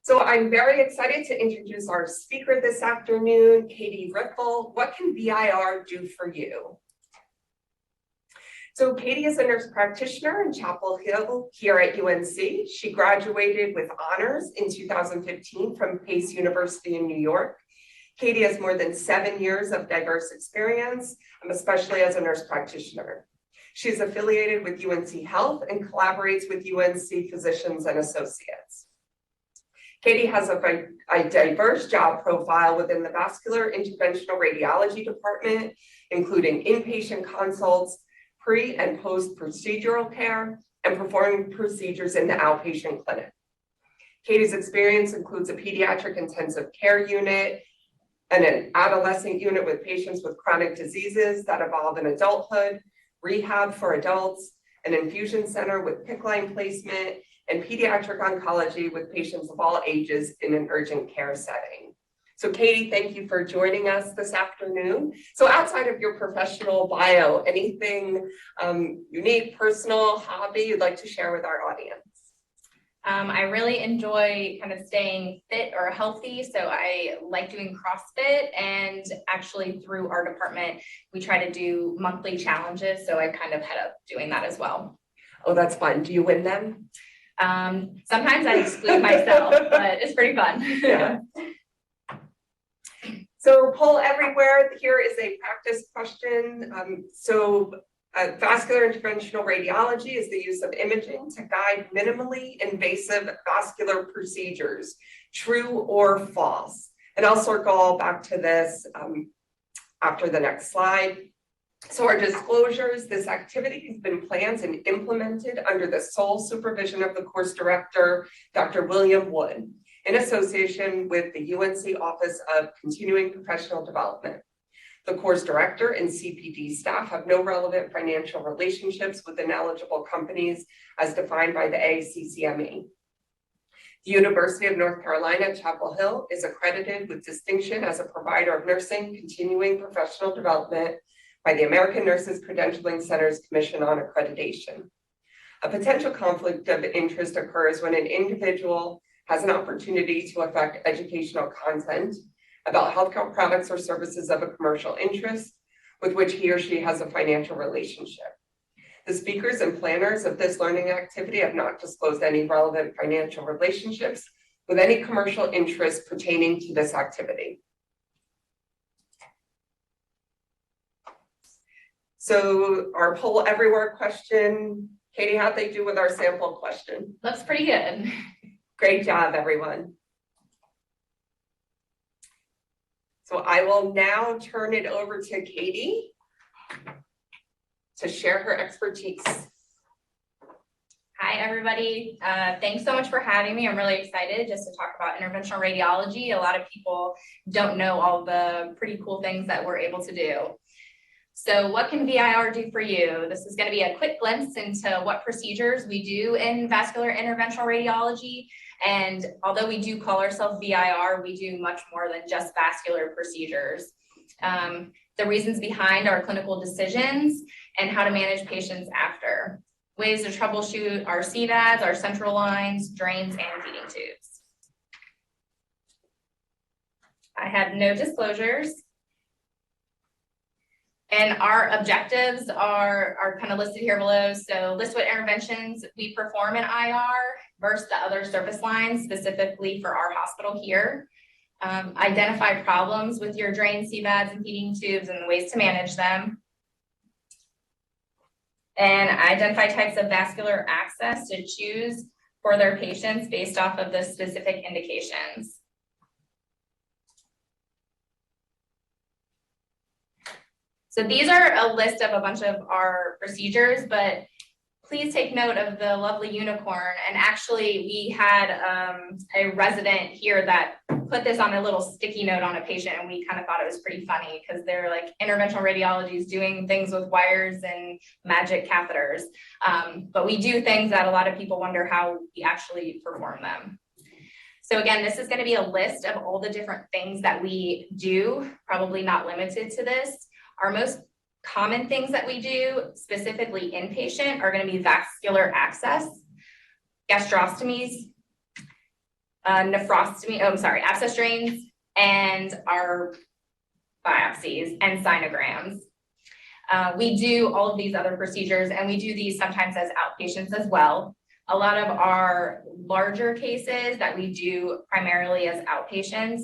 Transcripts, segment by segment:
So I'm very excited to introduce our speaker this afternoon, Katie Riffle. What can VIR do for you? So Katie is a nurse practitioner in Chapel Hill here at UNC. She graduated with honors in 2015 from Pace University in New York. Katie has more than 7 years of diverse experience, especially as a nurse practitioner. She's affiliated with UNC Health and collaborates with UNC Physicians and Associates. Katie has a diverse job profile within the Vascular Interventional Radiology department, including inpatient consults, pre and post procedural care, and performing procedures in the outpatient clinic. Katie's experience includes a pediatric intensive care unit and an adolescent unit with patients with chronic diseases that evolve in adulthood, rehab for adults, an infusion center with PICC line placement, and pediatric oncology with patients of all ages in an urgent care setting. So Katie, thank you for joining us this afternoon. So outside of your professional bio, anything unique, personal, hobby you'd like to share with our audience? I really enjoy kind of staying fit or healthy. So I like doing CrossFit, and actually through our department, we try to do monthly challenges. So I kind of head up doing that as well. Oh, that's fun. Do you win them? Sometimes I exclude myself, but it's pretty fun. Yeah. So poll everywhere, here is a practice question. Vascular interventional radiology is the use of imaging to guide minimally invasive vascular procedures, true or false? And I'll circle back to this after the next slide. So our disclosures, this activity has been planned and implemented under the sole supervision of the course director, Dr. William Wood, in association with the UNC Office of Continuing Professional Development. The course director and CPD staff have no relevant financial relationships with ineligible companies as defined by the AACCME. The University of North Carolina at Chapel Hill is accredited with distinction as a provider of nursing continuing professional development by the American Nurses Credentialing Center's Commission on Accreditation. A potential conflict of interest occurs when an individual has an opportunity to affect educational content about healthcare products or services of a commercial interest with which he or she has a financial relationship. The speakers and planners of this learning activity have not disclosed any relevant financial relationships with any commercial interest pertaining to this activity. So our poll everywhere question, Katie, how'd they do with our sample question? Looks pretty good. Great job, everyone. So I will now turn it over to Katie to share her expertise. Hi, everybody. Thanks so much for having me. I'm really excited just to talk about interventional radiology. A lot of people don't know all the pretty cool things that we're able to do. So what can VIR do for you? This is going to be a quick glimpse into what procedures we do in vascular interventional radiology. And although we do call ourselves VIR, we do much more than just vascular procedures. The reasons behind our clinical decisions and how to manage patients after. Ways to troubleshoot our CVADs, our central lines, drains, and feeding tubes. I have no disclosures. And our objectives are kind of listed here below. So list what interventions we perform in IR versus the other service lines, specifically for our hospital here. Identify problems with your drain, CVADs, and feeding tubes and the ways to manage them. And identify types of vascular access to choose for their patients based off of the specific indications. So these are a list of a bunch of our procedures, but please take note of the lovely unicorn. And actually, we had a resident here that put this on a little sticky note on a patient, and we kind of thought it was pretty funny because they're like, interventional radiology is doing things with wires and magic catheters. But we do things that a lot of people wonder how we actually perform them. So again, this is going to be a list of all the different things that we do, probably not limited to this. Our most common things that we do, specifically inpatient, are going to be vascular access, gastrostomies, nephrostomy, abscess drains, and our biopsies and sinograms. We do all of these other procedures, and we do these sometimes as outpatients as well. A lot of our larger cases that we do primarily as outpatients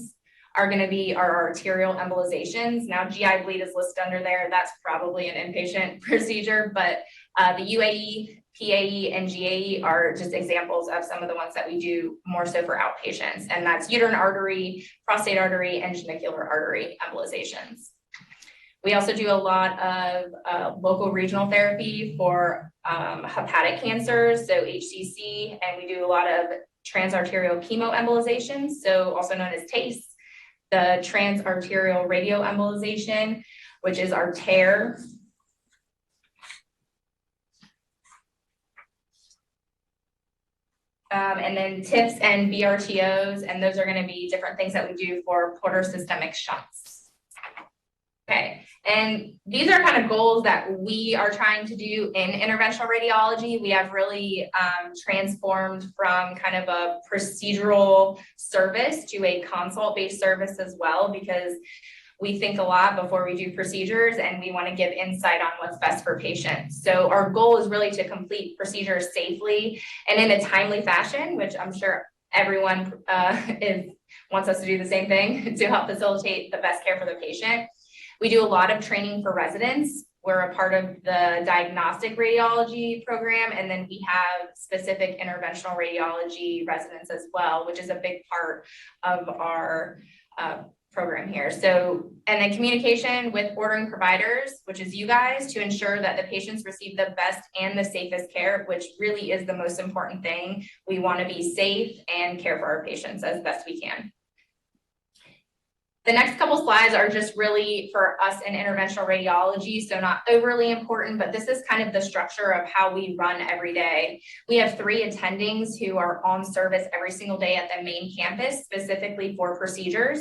are going to be our arterial embolizations. Now, GI bleed is listed under there. That's probably an inpatient procedure, but the UAE, PAE, and GAE are just examples of some of the ones that we do more so for outpatients, and that's uterine artery, prostate artery, and genicular artery embolizations. We also do a lot of local regional therapy for hepatic cancers, so HCC, and we do a lot of transarterial chemoembolizations, so also known as TACE, the transarterial radioembolization, which is our TARE. And then TIPS and BRTOs, and those are going to be different things that we do for portosystemic shunts. Okay, and these are kind of goals that we are trying to do in interventional radiology. We have really transformed from kind of a procedural service to a consult-based service as well, because we think a lot before we do procedures, and we want to give insight on what's best for patients. So our goal is really to complete procedures safely and in a timely fashion, which I'm sure everyone wants us to do the same thing to help facilitate the best care for the patient. We do a lot of training for residents. We're a part of the diagnostic radiology program, and then we have specific interventional radiology residents as well, which is a big part of our program here. So, and then communication with ordering providers, which is you guys, to ensure that the patients receive the best and the safest care, which really is the most important thing. We want to be safe and care for our patients as best we can. The next couple slides are just really for us in interventional radiology, so not overly important, but this is kind of the structure of how we run every day. We have 3 attendings who are on service every single day at the main campus, specifically for procedures.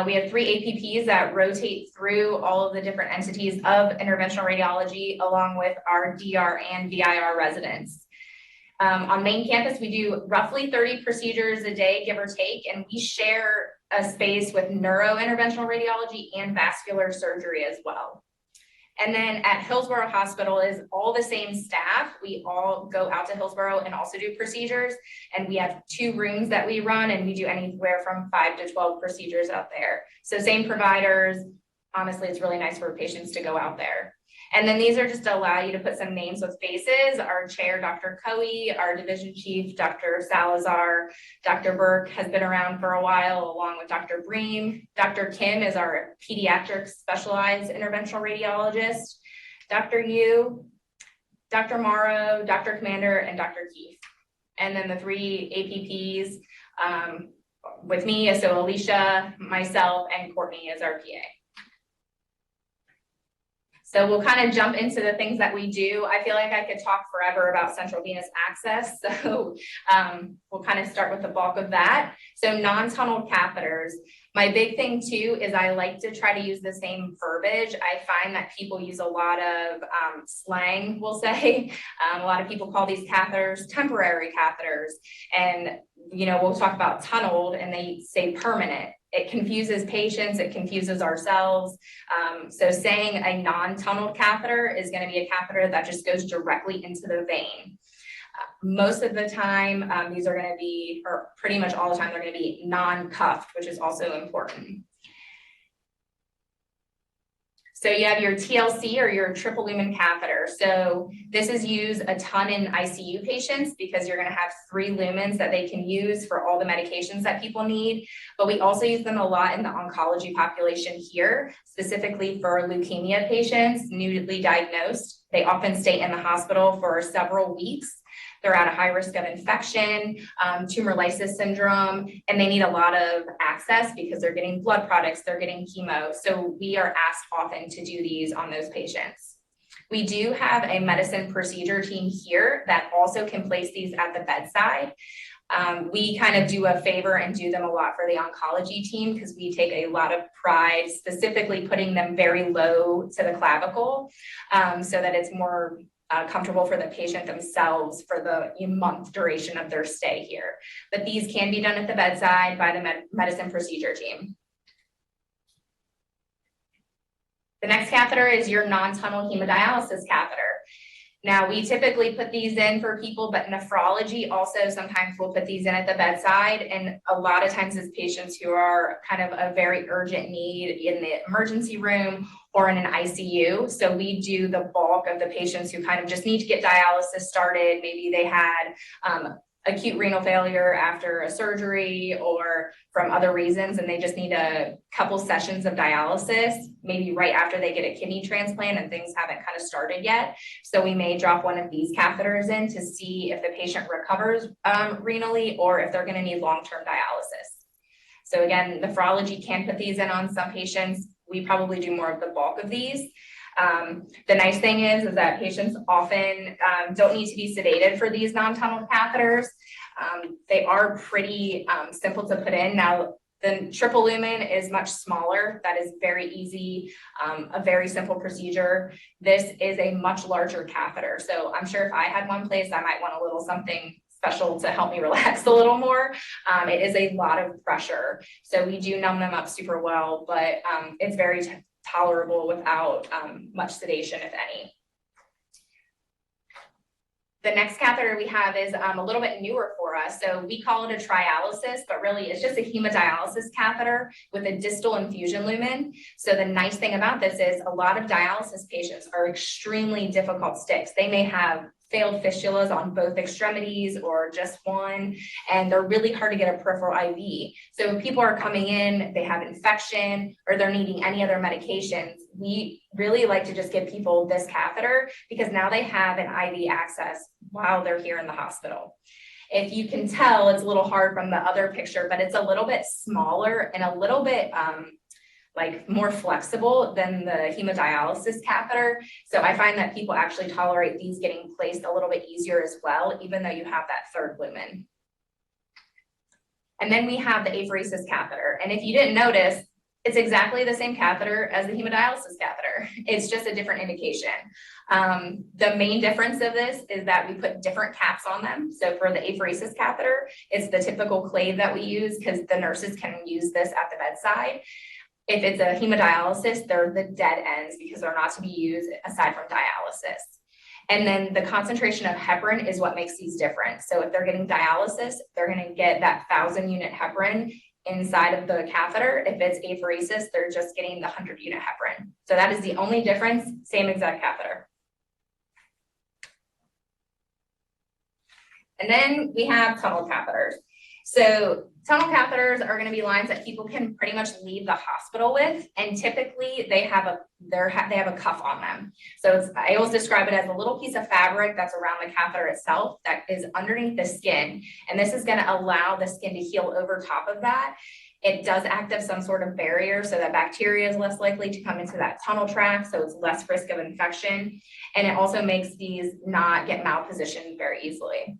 We have 3 APPs that rotate through all of the different entities of interventional radiology, along with our DR and VIR residents. On main campus, we do roughly 30 procedures a day, give or take, and we share a space with neurointerventional radiology and vascular surgery as well. And then at Hillsborough Hospital is all the same staff. We all go out to Hillsborough and also do procedures. And we have 2 rooms that we run, and we do anywhere from 5 to 12 procedures out there. So same providers. Honestly, it's really nice for patients to go out there. And then these are just to allow you to put some names with faces. Our chair, Dr. Coe, our division chief, Dr. Salazar, Dr. Burke has been around for a while, along with Dr. Bream. Dr. Kim is our pediatric specialized interventional radiologist. Dr. Yu, Dr. Morrow, Dr. Commander, and Dr. Keith. And then the 3 APPs with me, so Alicia, myself, and Courtney is our PA. So we'll kind of jump into the things that we do. I feel like I could talk forever about central venous access. So we'll kind of start with the bulk of that. So non-tunneled catheters. My big thing too is I like to try to use the same verbiage. I find that people use a lot of slang, we'll say. A lot of people call these catheters temporary catheters. And, you know, we'll talk about tunneled and they say permanent. It confuses patients, it confuses ourselves. So saying a non-tunneled catheter is going to be a catheter that just goes directly into the vein. Most of the time, these are going to be, or pretty much all the time, they're going to be non-cuffed, which is also important. So you have your TLC or your triple lumen catheter. So this is used a ton in ICU patients because you're going to have 3 lumens that they can use for all the medications that people need. But we also use them a lot in the oncology population here, specifically for leukemia patients, newly diagnosed. They often stay in the hospital for several weeks. They're at a high risk of infection, tumor lysis syndrome, and they need a lot of access because they're getting blood products, they're getting chemo. So we are asked often to do these on those patients. We do have a medicine procedure team here that also can place these at the bedside. We kind of do a favor and do them a lot for the oncology team because we take a lot of pride, specifically putting them very low to the clavicle so that it's more comfortable for the patient themselves for the month duration of their stay here. But these can be done at the bedside by the medicine procedure team. The next catheter is your non-tunnel hemodialysis catheter. Now, we typically put these in for people, but nephrology also sometimes will put these in at the bedside. And a lot of times it's patients who are kind of a very urgent need in the emergency room or in an ICU. So we do the bulk of the patients who kind of just need to get dialysis started. Maybe they had acute renal failure after a surgery or from other reasons, and they just need a couple sessions of dialysis, maybe right after they get a kidney transplant and things haven't kind of started yet. So we may drop one of these catheters in to see if the patient recovers renally or if they're going to need long-term dialysis. So again, nephrology can put these in on some patients. We probably do more of the bulk of these. The nice thing is that patients often don't need to be sedated for these non-tunnel catheters. They are pretty simple to put in. Now, the triple lumen is much smaller. That is very easy, a very simple procedure. This is a much larger catheter. So I'm sure if I had one place, I might want a little something special to help me relax a little more. It is a lot of pressure. So we do numb them up super well, but it's very tolerable without much sedation, if any. The next catheter we have is a little bit newer for us. So we call it a trialysis, but really it's just a hemodialysis catheter with a distal infusion lumen. So the nice thing about this is a lot of dialysis patients are extremely difficult sticks. They may have failed fistulas on both extremities or just one, and they're really hard to get a peripheral IV. So when people are coming in, they have infection or they're needing any other medications, we really like to just give people this catheter because now they have an IV access while they're here in the hospital. If you can tell, it's a little hard from the other picture, but it's a little bit smaller and a little bit like more flexible than the hemodialysis catheter. So I find that people actually tolerate these getting placed a little bit easier as well, even though you have that third lumen. And then we have the apheresis catheter. And if you didn't notice, it's exactly the same catheter as the hemodialysis catheter. It's just a different indication. The main difference of this is that we put different caps on them. So for the apheresis catheter, it's the typical clave that we use because the nurses can use this at the bedside. If it's a hemodialysis, they're the dead ends because they're not to be used aside from dialysis. And then the concentration of heparin is what makes these different. So if they're getting dialysis, they're going to get that 1,000-unit heparin inside of the catheter. If it's apheresis, they're just getting the 100-unit heparin. So that is the only difference, same exact catheter. And then we have tunnel catheters. So tunnel catheters are going to be lines that people can pretty much leave the hospital with, and typically they have a cuff on them. So I always describe it as a little piece of fabric that's around the catheter itself that is underneath the skin, and this is going to allow the skin to heal over top of that. It does act as some sort of barrier so that bacteria is less likely to come into that tunnel tract, so it's less risk of infection, and it also makes these not get malpositioned very easily.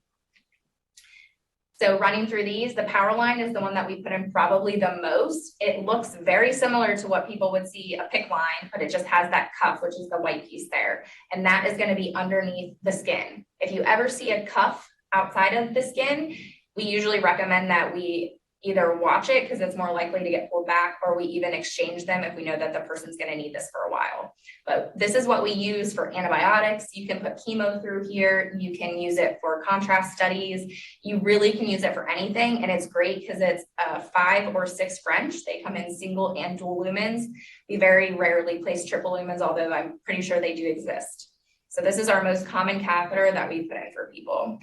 So running through these, the power line is the one that we put in probably the most. It looks very similar to what people would see a PICC line, but it just has that cuff, which is the white piece there. And that is going to be underneath the skin. If you ever see a cuff outside of the skin, we usually recommend that we either watch it because it's more likely to get pulled back, or we even exchange them if we know that the person's going to need this for a while. But this is what we use for antibiotics. You can put chemo through here. You can use it for contrast studies. You really can use it for anything. And it's great because it's 5 or 6 French. They come in single and dual lumens. We very rarely place triple lumens, although I'm pretty sure they do exist. So this is our most common catheter that we put in for people.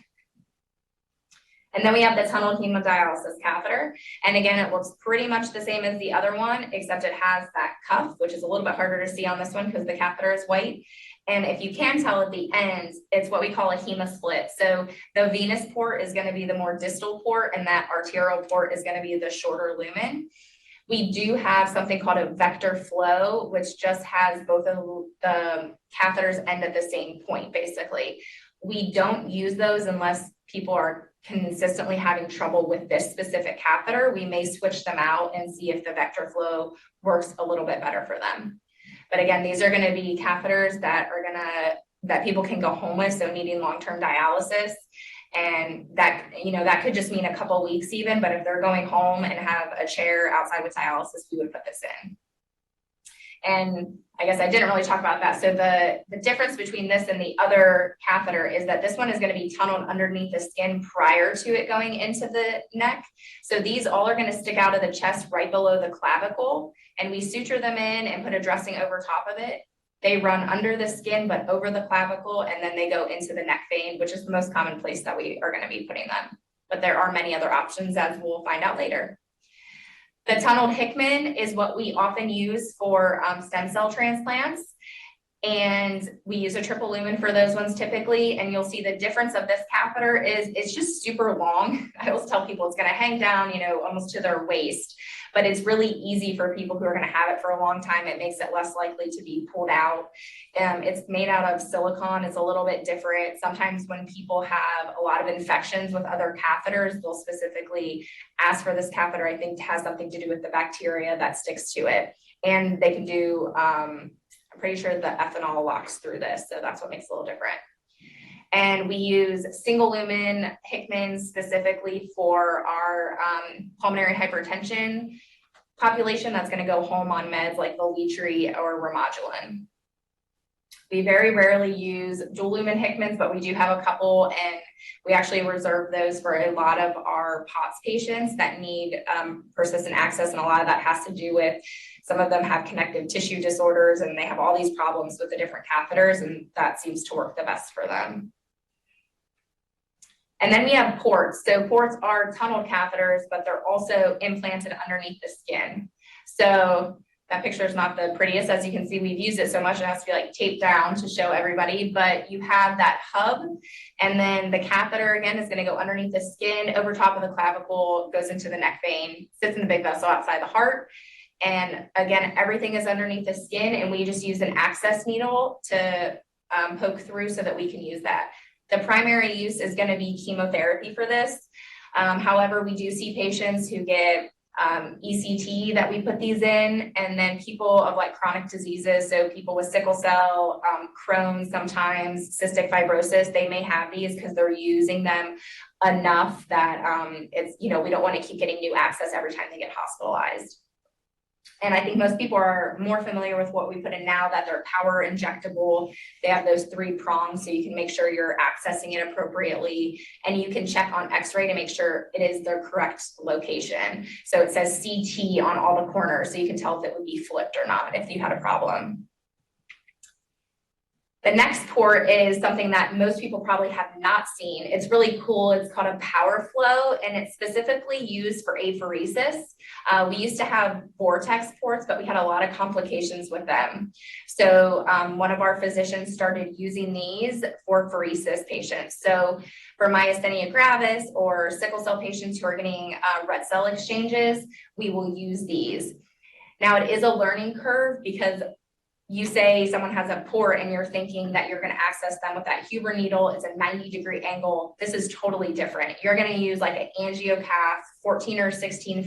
And then we have the tunnel hemodialysis catheter. And again, it looks pretty much the same as the other one, except it has that cuff, which is a little bit harder to see on this one because the catheter is white. And if you can tell at the ends, it's what we call a hemasplit. So the venous port is going to be the more distal port, and that arterial port is going to be the shorter lumen. We do have something called a vector flow, which just has both of the catheters end at the same point, basically. We don't use those unless people are consistently having trouble with this specific catheter. We may switch them out and see if the vector flow works a little bit better for them. But again, these are going to be catheters that are going to that people can go home with, so needing long-term dialysis. And that, that could just mean a couple weeks even, but if they're going home and have a chair outside with dialysis, we would put this in. And I guess I didn't really talk about that. So the difference between this and the other catheter is that this one is going to be tunneled underneath the skin prior to it going into the neck. So these all are going to stick out of the chest right below the clavicle, and we suture them in and put a dressing over top of it. They run under the skin, but over the clavicle, and then they go into the neck vein, which is the most common place that we are going to be putting them. But there are many other options, as we'll find out later. The tunneled Hickman is what we often use for stem cell transplants. And we use a triple lumen for those ones typically. And you'll see the difference of this catheter is it's just super long. I always tell people it's going to hang down, almost to their waist. But it's really easy for people who are going to have it for a long time. It makes it less likely to be pulled out. It's made out of silicone. It's a little bit different. Sometimes when people have a lot of infections with other catheters, they'll specifically ask for this catheter. I think it has something to do with the bacteria that sticks to it. And they can do, I'm pretty sure the ethanol locks through this. So that's what makes it a little different. And we use single lumen Hickman specifically for our pulmonary hypertension population that's going to go home on meds like Lolitri or Remodulin. We very rarely use dual lumen Hickmans, but we do have a couple, and we actually reserve those for a lot of our POTS patients that need persistent access, and a lot of that has to do with some of them have connective tissue disorders, and they have all these problems with the different catheters, and that seems to work the best for them. And then we have ports. So ports are tunneled catheters, but they're also implanted underneath the skin. So that picture is not the prettiest. As you can see, we've used it so much, it has to be like taped down to show everybody, but you have that hub, and then the catheter again is going to go underneath the skin, over top of the clavicle, goes into the neck vein, sits in the big vessel outside the heart. And again, everything is underneath the skin, and we just use an access needle to poke through so that we can use that. The primary use is going to be chemotherapy for this. However, we do see patients who get ECT that we put these in, and then people of like chronic diseases. So people with sickle cell, Crohn's, sometimes cystic fibrosis, they may have these because they're using them enough that it's, we don't want to keep getting new access every time they get hospitalized. And I think most people are more familiar with what we put in now, that they're power injectable. They have those 3 prongs, so you can make sure you're accessing it appropriately. And you can check on x-ray to make sure it is the correct location. So it says CT on all the corners, so you can tell if it would be flipped or not if you had a problem. The next port is something that most people probably have not seen. It's really cool. It's called a power flow, and it's specifically used for apheresis. We used to have vortex ports, but we had a lot of complications with them. So one of our physicians started using these for apheresis patients. So for myasthenia gravis or sickle cell patients who are getting red cell exchanges, we will use these. Now it is a learning curve, because you say someone has a port and you're thinking that you're going to access them with that Huber needle. It's a 90-degree angle. This is totally different. You're going to use like an angiocath 14 or 16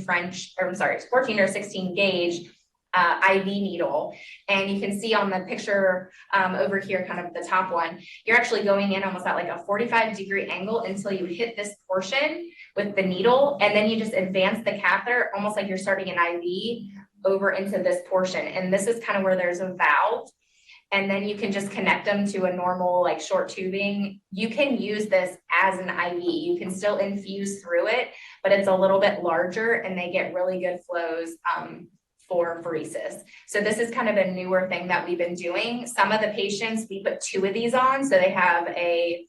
gauge IV needle. And you can see on the picture over here, kind of the top one, you're actually going in almost at like a 45-degree angle until you hit this portion with the needle. And then you just advance the catheter almost like you're starting an IV over into this portion. And this is kind of where there's a valve, and then you can just connect them to a normal like short tubing. You can use this as an IV. You can still infuse through it, but it's a little bit larger, and they get really good flows for apheresis. So this is kind of a newer thing that we've been doing. Some of the patients, we put 2 of these on, so they have a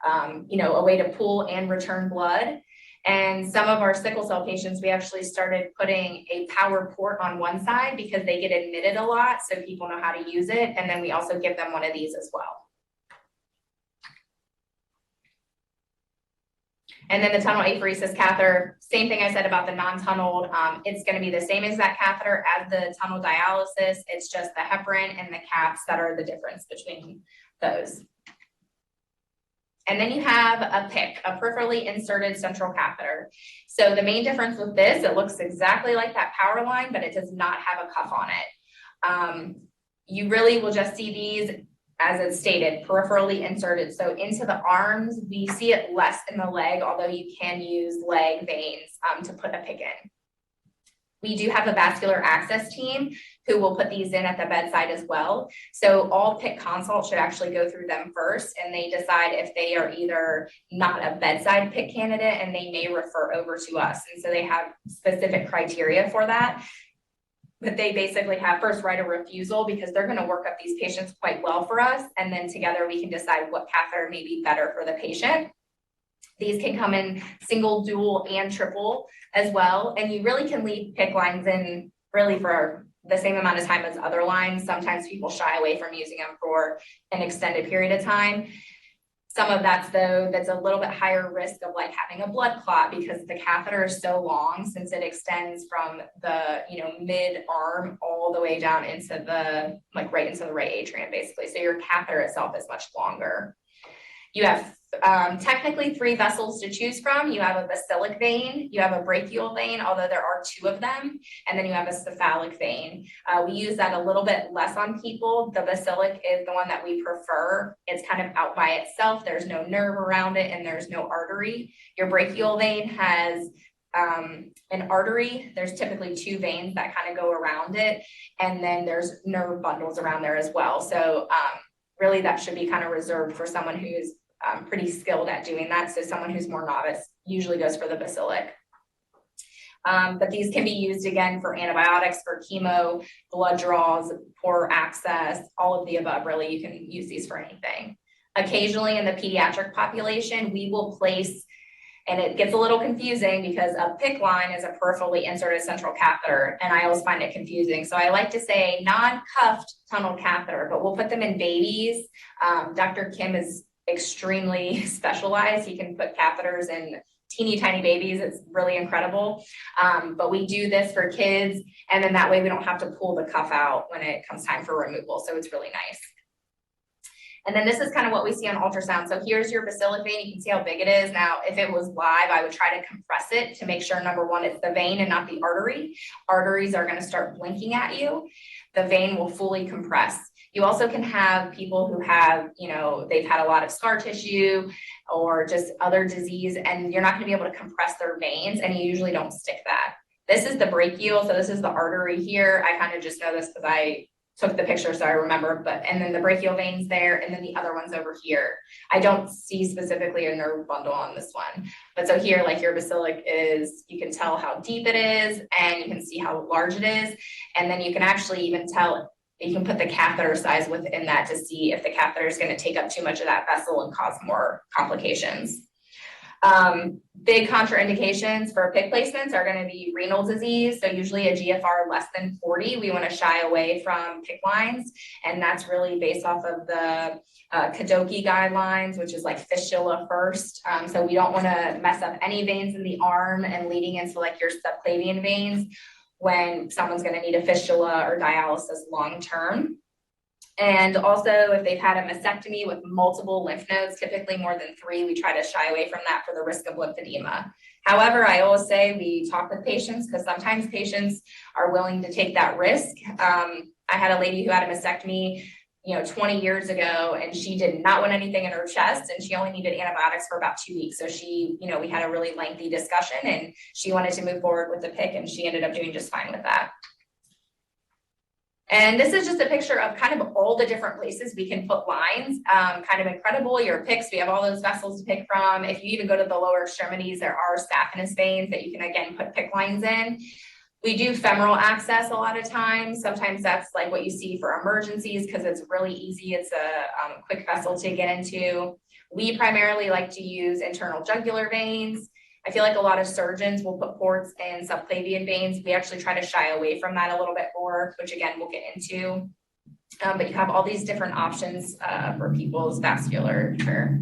way to pull and return blood. And some of our sickle cell patients, we actually started putting a power port on one side because they get admitted a lot, so people know how to use it. And then we also give them one of these as well. And then the tunnel apheresis catheter, same thing I said about the non-tunneled. It's going to be the same exact catheter as the tunnel dialysis. It's just the heparin and the caps that are the difference between those. And then you have a PICC, a peripherally inserted central catheter. So the main difference with this, it looks exactly like that power line, but it does not have a cuff on it. You really will just see these as it's stated, peripherally inserted. So into the arms, we see it less in the leg, although you can use leg veins to put a PICC in. We do have a vascular access team who will put these in at the bedside as well. So all PICC consults should actually go through them first, and they decide if they are either not a bedside PICC candidate, and they may refer over to us. And so they have specific criteria for that. But they basically have first right of refusal because they're going to work up these patients quite well for us. And then together we can decide what catheter may be better for the patient. These can come in single, dual, and triple as well. And you really can leave PICC lines in really for the same amount of time as other lines. Sometimes people shy away from using them for an extended period of time. Some of that's a little bit higher risk of like having a blood clot because the catheter is so long, since it extends from the, mid arm all the way down into the, right into the right atrium, basically. So your catheter itself is much longer. You have technically 3 vessels to choose from. You have a basilic vein, you have a brachial vein, although there are 2 of them, and then you have a cephalic vein. We use that a little bit less on people. The basilic is the one that we prefer. It's kind of out by itself. There's no nerve around it, and there's no artery. Your brachial vein has an artery. There's typically 2 veins that kind of go around it, and then there's nerve bundles around there as well. So really that should be kind of reserved for someone who's pretty skilled at doing that. So someone who's more novice usually goes for the basilic. But these can be used again for antibiotics, for chemo, blood draws, poor access, all of the above. Really, you can use these for anything. Occasionally in the pediatric population, we will place, and it gets a little confusing because a PICC line is a peripherally inserted central catheter, and I always find it confusing. So I like to say non-cuffed tunnel catheter, but we'll put them in babies. Dr. Kim is extremely specialized. He can put catheters in teeny tiny babies. It's really incredible. But we do this for kids, and then that way we don't have to pull the cuff out when it comes time for removal. So it's really nice. And then this is kind of what we see on ultrasound. So here's your basilic vein. You can see how big it is. Now, if it was live, I would try to compress it to make sure, number one, it's the vein and not the artery. Arteries are going to start blinking at you. The vein will fully compress. You also can have people who have, they've had a lot of scar tissue or just other disease, and you're not going to be able to compress their veins, and you usually don't stick that. This is the brachial, so this is the artery here. I kind of just know this because I took the picture, so I remember, and then the brachial veins there, and then the other one's over here. I don't see specifically a nerve bundle on this one, but so here, like your basilic is, you can tell how deep it is, and you can see how large it is, and then you can actually even tell. You can put the catheter size within that to see if the catheter is going to take up too much of that vessel and cause more complications. Big contraindications for PICC placements are going to be renal disease. So usually a GFR less than 40, we want to shy away from PICC lines. And that's really based off of the Kadoki guidelines, which is like fistula first. So we don't want to mess up any veins in the arm and leading into like your subclavian veins when someone's going to need a fistula or dialysis long-term. And also if they've had a mastectomy with multiple lymph nodes, typically more than 3, we try to shy away from that for the risk of lymphedema. However, I always say we talk with patients because sometimes patients are willing to take that risk. I had a lady who had a mastectomy 20 years ago, and she did not want anything in her chest, and she only needed antibiotics for about 2 weeks. So she, we had a really lengthy discussion, and she wanted to move forward with the PICC, and she ended up doing just fine with that. And this is just a picture of kind of all the different places we can put lines. Kind of incredible. Your PICCs, we have all those vessels to pick from. If you even go to the lower extremities, there are saphenous veins that you can, again, put PICC lines in. We do femoral access a lot of times. Sometimes that's like what you see for emergencies because it's really easy. It's a quick vessel to get into. We primarily like to use internal jugular veins. I feel like a lot of surgeons will put ports in subclavian veins. We actually try to shy away from that a little bit more, which again, we'll get into. But you have all these different options for people's vascular care.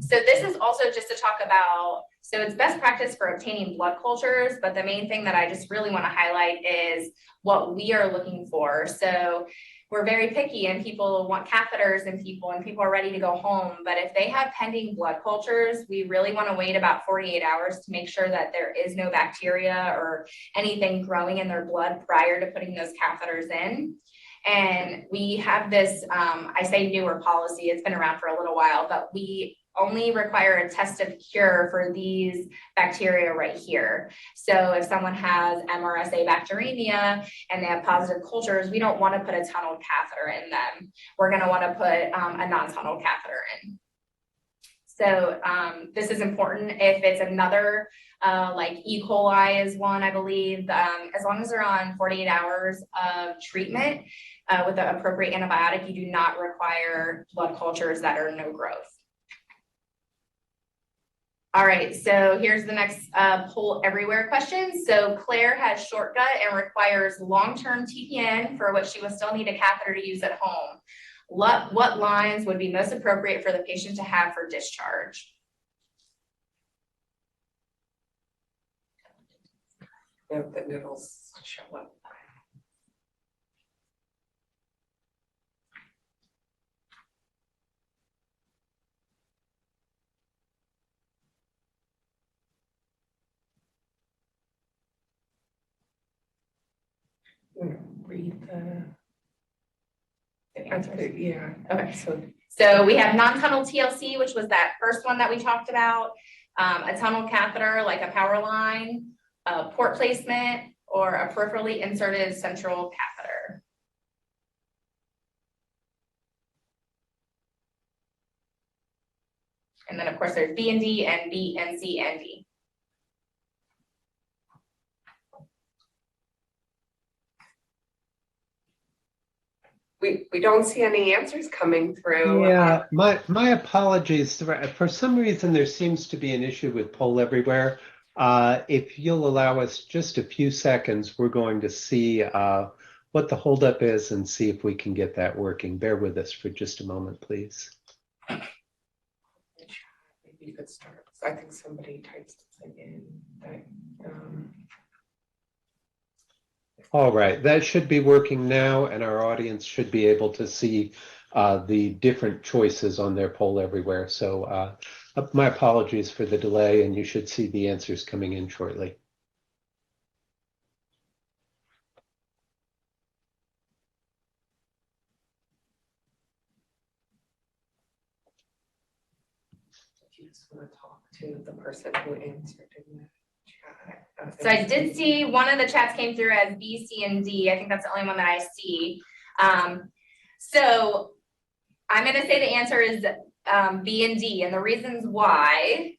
So this is also just to talk about, so it's best practice for obtaining blood cultures, but the main thing that I just really want to highlight is what we are looking for. So we're very picky, and people want catheters and people are ready to go home. But if they have pending blood cultures, we really want to wait about 48 hours to make sure that there is no bacteria or anything growing in their blood prior to putting those catheters in. And we have this, I say newer policy, it's been around for a little while, but we only require a test of cure for these bacteria right here. So if someone has MRSA bacteremia and they have positive cultures, we don't want to put a tunneled catheter in them. We're going to want to put a non-tunneled catheter in. So this is important if it's another, like E. coli is one, I believe, as long as they're on 48 hours of treatment with the appropriate antibiotic, you do not require blood cultures that are no growth. All right, so here's the next poll everywhere question. So Claire has short gut and requires long-term TPN for which she will still need a catheter to use at home. What lines would be most appropriate for the patient to have for discharge? If the noodles show up. Read the answers. Yeah. Okay. So we have non-tunnel TLC, which was that first one that we talked about, a tunnel catheter like a power line, a port placement, or a peripherally inserted central catheter. And then of course there's B and D and B and C and D. We don't see any answers coming through. Yeah, my apologies. For some reason, there seems to be an issue with poll everywhere. If you'll allow us just a few seconds, we're going to see what the holdup is and see if we can get that working. Bear with us for just a moment, please. Maybe you could start. I think somebody typed something in that. All right, that should be working now, and our audience should be able to see the different choices on their poll everywhere. So my apologies for the delay, and you should see the answers coming in shortly. If you just want to talk to the person who answered in the chat. So I did see one of the chats came through as B, C, and D. I think that's the only one that I see. So I'm going to say the answer is B and D, and the reasons why.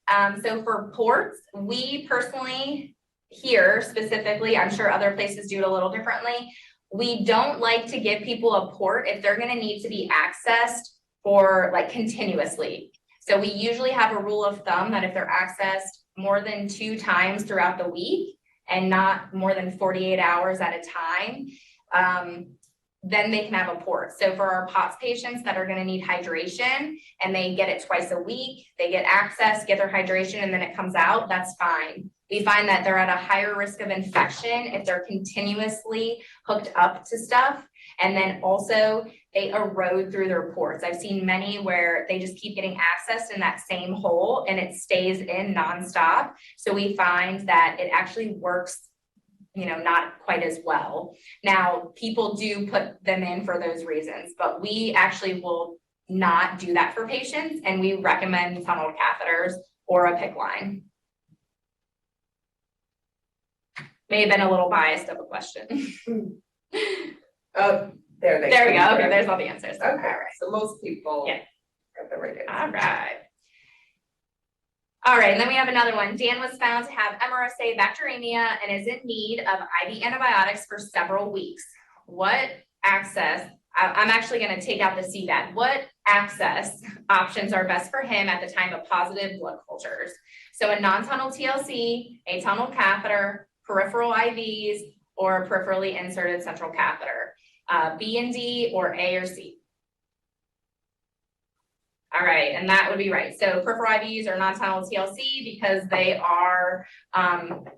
So for ports, we personally here specifically, I'm sure other places do it a little differently. We don't like to give people a port if they're going to need to be accessed for like continuously. So we usually have a rule of thumb that if they're accessed more than 2 times throughout the week and not more than 48 hours at a time, then they can have a port. So for our POTS patients that are going to need hydration and they get it twice a week, they get access, get their hydration, and then it comes out, that's fine. We find that they're at a higher risk of infection if they're continuously hooked up to stuff. And then also they erode through their ports. I've seen many where they just keep getting accessed in that same hole and it stays in nonstop. So we find that it actually works, you know, not quite as well. Now, people do put them in for those reasons, but we actually will not do that for patients, and we recommend tunneled catheters or a PICC line. May have been a little biased of a question. Oh, there we go. Okay, there's all the answers. Okay, all right. So most people got the right answer. All right. All right, and then we have another one. Dan was found to have MRSA bacteremia and is in need of IV antibiotics for several weeks. What access, I'm actually going to take out the CVAD. What access options are best for him at the time of positive blood cultures? So a non-tunnel TLC, a tunnel catheter, peripheral IVs, or a peripherally inserted central catheter, B and D, or A or C. All right, and that would be right. So peripheral IVs are non-tunnel TLC because they are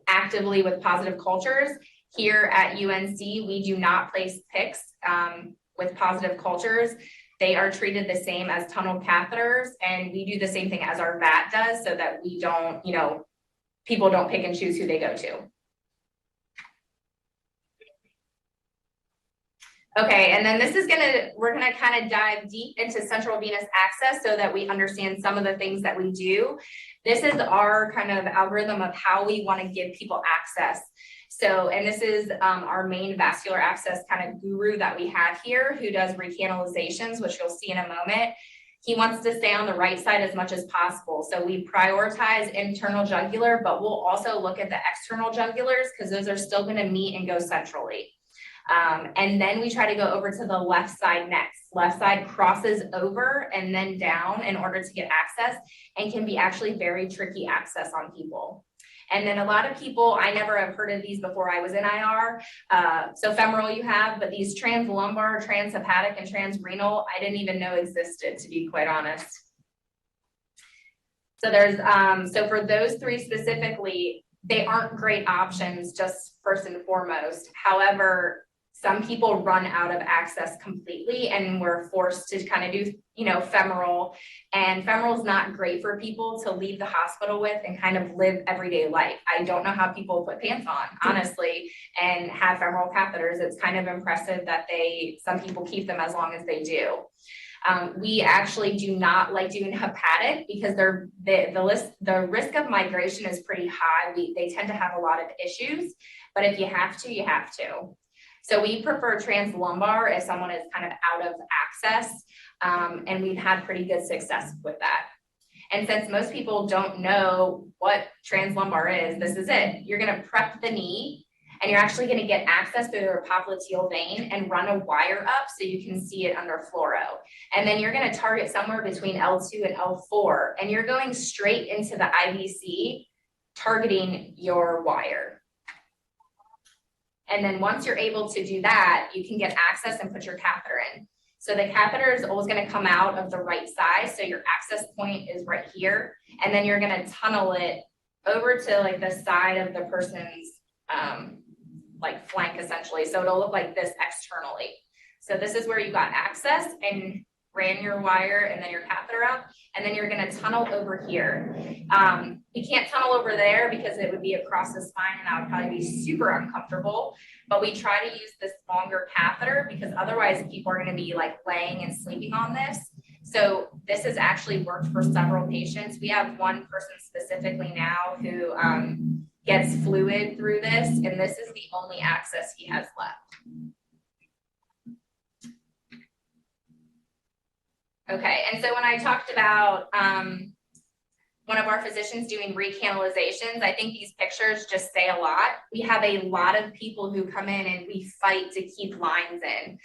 actively with positive cultures. Here at UNC, we do not place PICCs with positive cultures. They are treated the same as tunnel catheters, and we do the same thing as our VAT does so that we don't, you know, people don't pick and choose who they go to. Okay, and then we're gonna kind of dive deep into central venous access so that we understand some of the things that we do. This is our kind of algorithm of how we want to give people access. So, and this is our main vascular access kind of guru that we have here, who does recanalizations, which you'll see in a moment. He wants to stay on the right side as much as possible. So we prioritize internal jugular, but we'll also look at the external jugulars because those are still going to meet and go centrally. And then we try to go over to the left side next. Left side crosses over and then down in order to get access, and can be actually very tricky access on people. And then a lot of people, I never have heard of these before I was in IR. So femoral you have, but these translumbar, transhepatic, and transrenal, I didn't even know existed, to be quite honest. So there's, so for those three specifically, they aren't great options, just first and foremost. However, some people run out of access completely and we're forced to kind of do, you know, femoral, and femoral is not great for people to leave the hospital with and kind of live everyday life. I don't know how people put pants on, honestly, and have femoral catheters. It's kind of impressive that some people keep them as long as they do. We actually do not like doing hepatic because the risk of migration is pretty high. They tend to have a lot of issues, but if you have to, you have to. So we prefer translumbar if someone is kind of out of access, and we've had pretty good success with that. And since most people don't know what translumbar is, this is it. You're going to prep the knee, and you're actually going to get access through the popliteal vein and run a wire up so you can see it under fluoro. And then you're going to target somewhere between L2 and L4, and you're going straight into the IVC, targeting your wire. And then once you're able to do that, you can get access and put your catheter in. So the catheter is always going to come out of the right side. So your access point is right here. And then you're going to tunnel it over to like the side of the person's like flank essentially. So it'll look like this externally. So this is where you got access and ran your wire and then your catheter out, and then you're going to tunnel over here. You can't tunnel over there because it would be across the spine and that would probably be super uncomfortable, but we try to use this longer catheter because otherwise people are going to be like laying and sleeping on this. So this has actually worked for several patients. We have one person specifically now who gets fluid through this, and this is the only access he has left. Okay, and so when I talked about one of our physicians doing recanalizations, I think these pictures just say a lot. We have a lot of people who come in and we fight to keep lines in.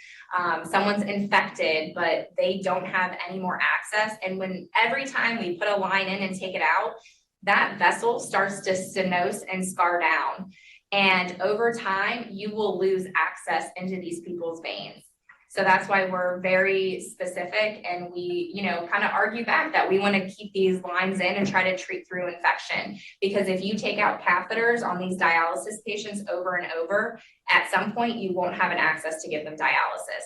Someone's infected, but they don't have any more access. And every time we put a line in and take it out, that vessel starts to stenose and scar down. And over time, you will lose access into these people's veins. So that's why we're very specific, and we, you know, kind of argue back that we want to keep these lines in and try to treat through infection. Because if you take out catheters on these dialysis patients over and over, at some point you won't have an access to give them dialysis.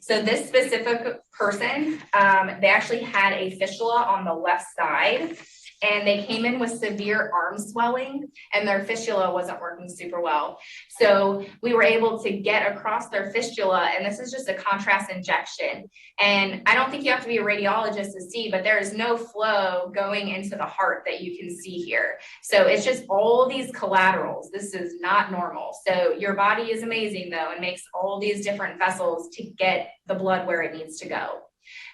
So this specific person, they actually had a fistula on the left side, and they came in with severe arm swelling and their fistula wasn't working super well. So we were able to get across their fistula, and this is just a contrast injection. And I don't think you have to be a radiologist to see, but there is no flow going into the heart that you can see here. So it's just all these collaterals. This is not normal. So your body is amazing though, and makes all these different vessels to get the blood where it needs to go.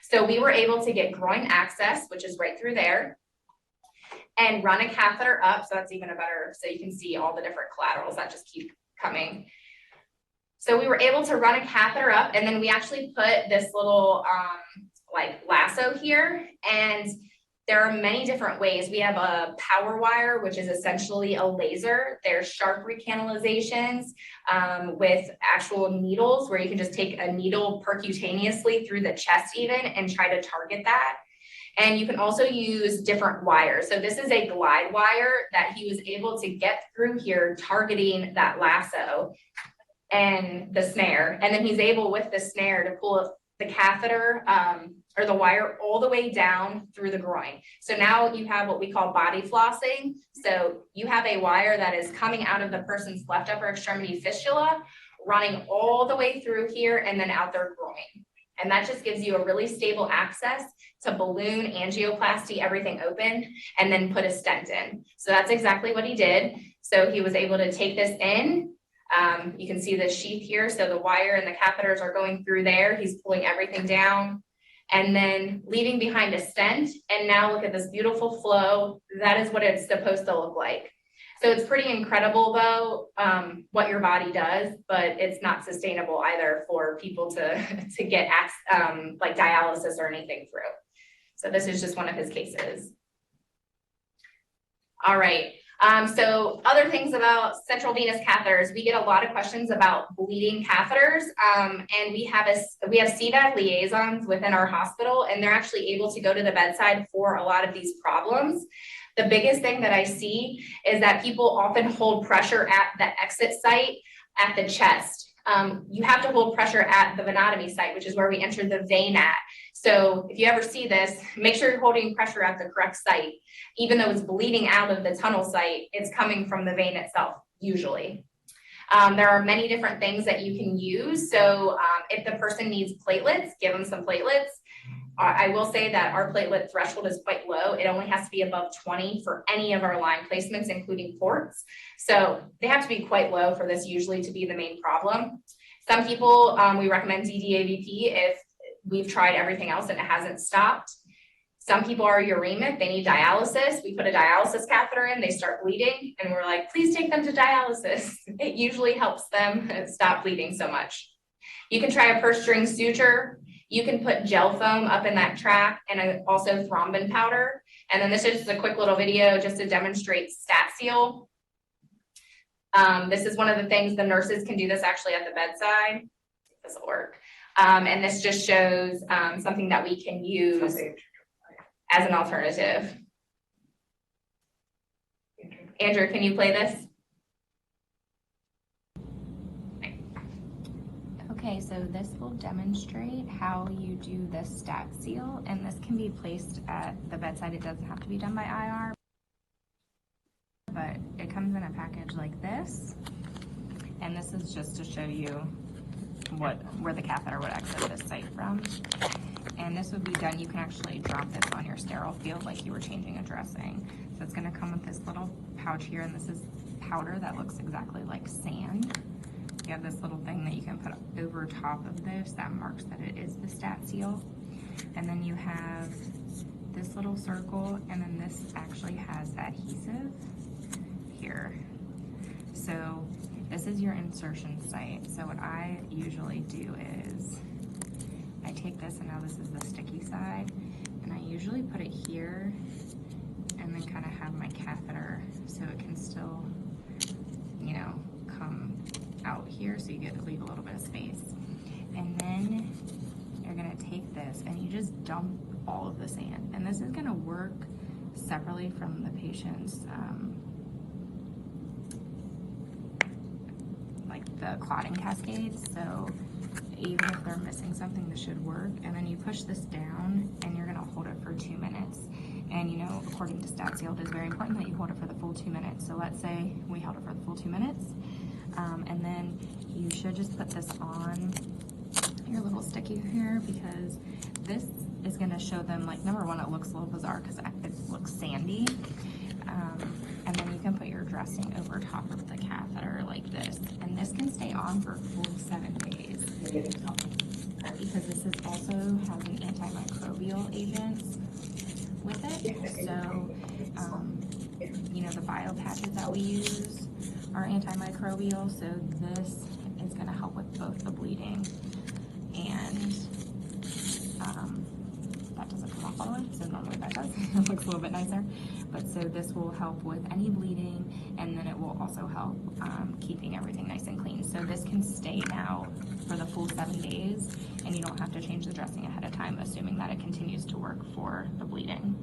So we were able to get groin access, which is right through there, and run a catheter up. So that's even a better, so you can see all the different collaterals that just keep coming. So we were able to run a catheter up, and then we actually put this little like lasso here, and there are many different ways. We have a power wire, which is essentially a laser. There's sharp recanalizations with actual needles where you can just take a needle percutaneously through the chest even and try to target that. And you can also use different wires. So this is a glide wire that he was able to get through here, targeting that lasso and the snare. And then he's able with the snare to pull the catheter or the wire all the way down through the groin. So now you have what we call body flossing. So you have a wire that is coming out of the person's left upper extremity fistula, running all the way through here and then out their groin. And that just gives you a really stable access to balloon, angioplasty, everything open, and then put a stent in. So that's exactly what he did. So he was able to take this in. You can see the sheath here. So the wire and the catheters are going through there. He's pulling everything down and then leaving behind a stent. And now look at this beautiful flow. That is what it's supposed to look like. So it's pretty incredible though, what your body does, but it's not sustainable either for people to get like dialysis or anything through. So this is just one of his cases. All right. So other things about central venous catheters, we get a lot of questions about bleeding catheters, and we have CVAD liaisons within our hospital, and they're actually able to go to the bedside for a lot of these problems. The biggest thing that I see is that people often hold pressure at the exit site at the chest. You have to hold pressure at the venotomy site, which is where we enter the vein at. So if you ever see this, make sure you're holding pressure at the correct site. Even though it's bleeding out of the tunnel site, it's coming from the vein itself, usually. There are many different things that you can use. So if the person needs platelets, give them some platelets. I will say that our platelet threshold is quite low. It only has to be above 20 for any of our line placements, including ports. So they have to be quite low for this usually to be the main problem. Some people, we recommend DDAVP if we've tried everything else and it hasn't stopped. Some people are uremic, they need dialysis. We put a dialysis catheter in, they start bleeding, and we're like, please take them to dialysis. It usually helps them stop bleeding so much. You can try a purse string suture. You can put gel foam up in that track and also thrombin powder. And then this is just a quick little video just to demonstrate stat seal. This is one of the things the nurses can do this actually at the bedside. This will work. And this just shows something that we can use as an alternative. Andrew, can you play this? Okay, so this will demonstrate how you do the stat seal, and this can be placed at the bedside. It doesn't have to be done by IR, but it comes in a package like this, and this is just to show you where the catheter would exit this site from. And this would be done, you can actually drop this on your sterile field like you were changing a dressing. So it's gonna come with this little pouch here, and this is powder that looks exactly like sand. You have this little thing that you can put over top of this that marks that it is the stat seal. And then you have this little circle, and then this actually has adhesive here. So this is your insertion site. So what I usually do is I take this, and now this is the sticky side, and I usually put it here and then kind of have my catheter so it can still, you know, come out here, so you get to leave a little bit of space. And then you're gonna take this and you just dump all of the sand, and this is gonna work separately from the patient's like the clotting cascades. So even if they're missing something, this should work. And then you push this down and you're gonna hold it for 2 minutes. And you know, according to stat seal, it is very important that you hold it for the full 2 minutes. So let's say we held it for the full 2 minutes. And then you should just put this on your little sticky here, because this is gonna show them, like, number one, it looks a little bizarre because it looks sandy. And then you can put your dressing over top of the catheter like this. And this can stay on for a full 7 days. Because this is also has an antimicrobial agent with it. So, you know, the bio patches that we use are antimicrobial. So this is gonna help with both the bleeding and that doesn't come off all the way, so normally that does. It looks a little bit nicer. But so this will help with any bleeding, and then it will also help keeping everything nice and clean. So this can stay now for the full 7 days, and you don't have to change the dressing ahead of time, assuming that it continues to work for the bleeding.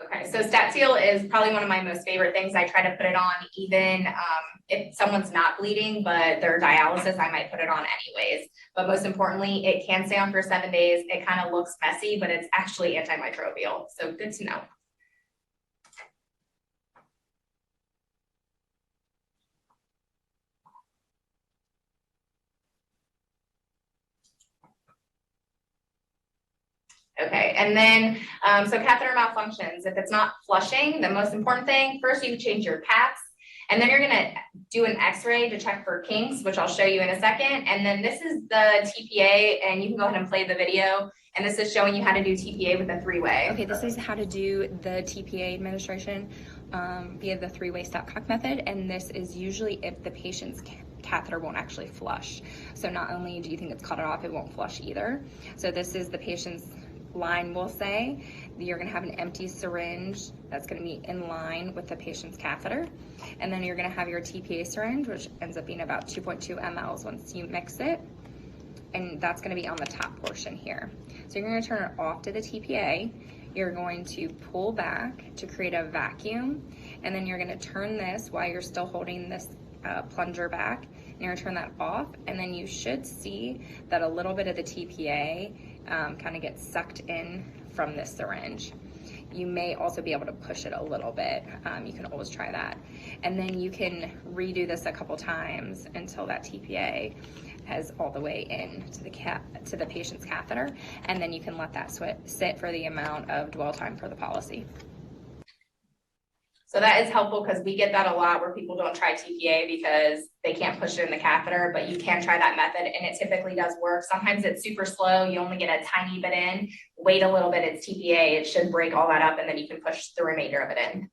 Okay, so stat seal is probably one of my most favorite things. I try to put it on even if someone's not bleeding, but they're dialysis, I might put it on anyways. But most importantly, it can stay on for 7 days. It kind of looks messy, but it's actually antimicrobial. So good to know. Okay, and then, so catheter malfunctions, if it's not flushing, the most important thing, first you change your paths, and then you're gonna do an x-ray to check for kinks, which I'll show you in a second. And then this is the TPA, and you can go ahead and play the video. And this is showing you how to do TPA with a three-way. Okay, this is how to do the TPA administration via the three-way stopcock method. And this is usually if the patient's catheter won't actually flush. So not only do you think it's cut off, it won't flush either. So this is the patient's line, we'll say. You're gonna have an empty syringe that's gonna be in line with the patient's catheter. And then you're gonna have your TPA syringe, which ends up being about 2.2 mLs once you mix it. And that's gonna be on the top portion here. So you're gonna turn it off to the TPA. You're going to pull back to create a vacuum. And then you're gonna turn this while you're still holding this plunger back. And you're gonna turn that off. And then you should see that a little bit of the TPA kind of gets sucked in from this syringe. You may also be able to push it a little bit. You can always try that. And then you can redo this a couple times until that TPA has all the way in to the patient's catheter. And then you can let that sit for the amount of dwell time for the policy. So that is helpful because we get that a lot where people don't try TPA because they can't push it in the catheter, but you can try that method and it typically does work. Sometimes it's super slow. You only get a tiny bit in, wait a little bit, it's TPA. It should break all that up and then you can push the remainder of it in.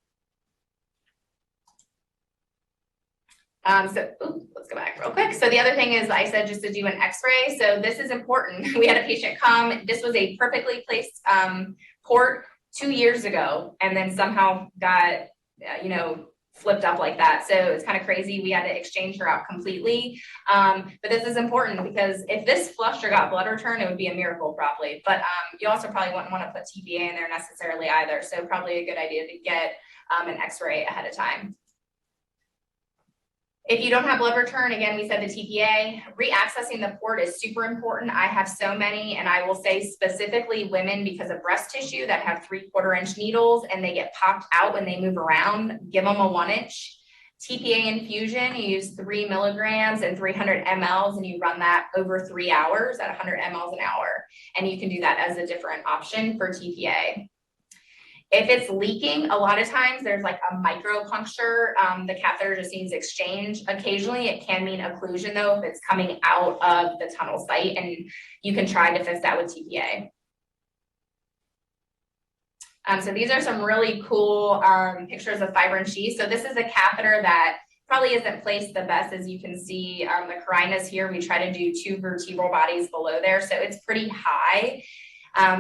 Let's go back real quick. So the other thing is I said just to do an x-ray. So this is important. We had a patient come, this was a perfectly placed port 2 years ago and then somehow got flipped up like that. So it's kind of crazy. We had to exchange her out completely. But this is important because if this flushed or got blood return, it would be a miracle probably. But you also probably wouldn't want to put TPA in there necessarily either. So probably a good idea to get an x-ray ahead of time. If you don't have blood return, again, we said the TPA, reaccessing the port is super important. I have so many, and I will say specifically women because of breast tissue that have 3/4 inch needles and they get popped out when they move around, give them a 1 inch. TPA infusion, you use 3 milligrams and 300 mLs and you run that over 3 hours at 100 mLs an hour. And you can do that as a different option for TPA. If it's leaking, a lot of times there's like a micro puncture. The catheter just needs exchange. Occasionally it can mean occlusion though, if it's coming out of the tunnel site, and you can try to fix that with TPA. So these are some really cool pictures of fibrin sheath. So this is a catheter that probably isn't placed the best, as you can see. The carinas here, we try to do 2 vertebral bodies below there. So it's pretty high.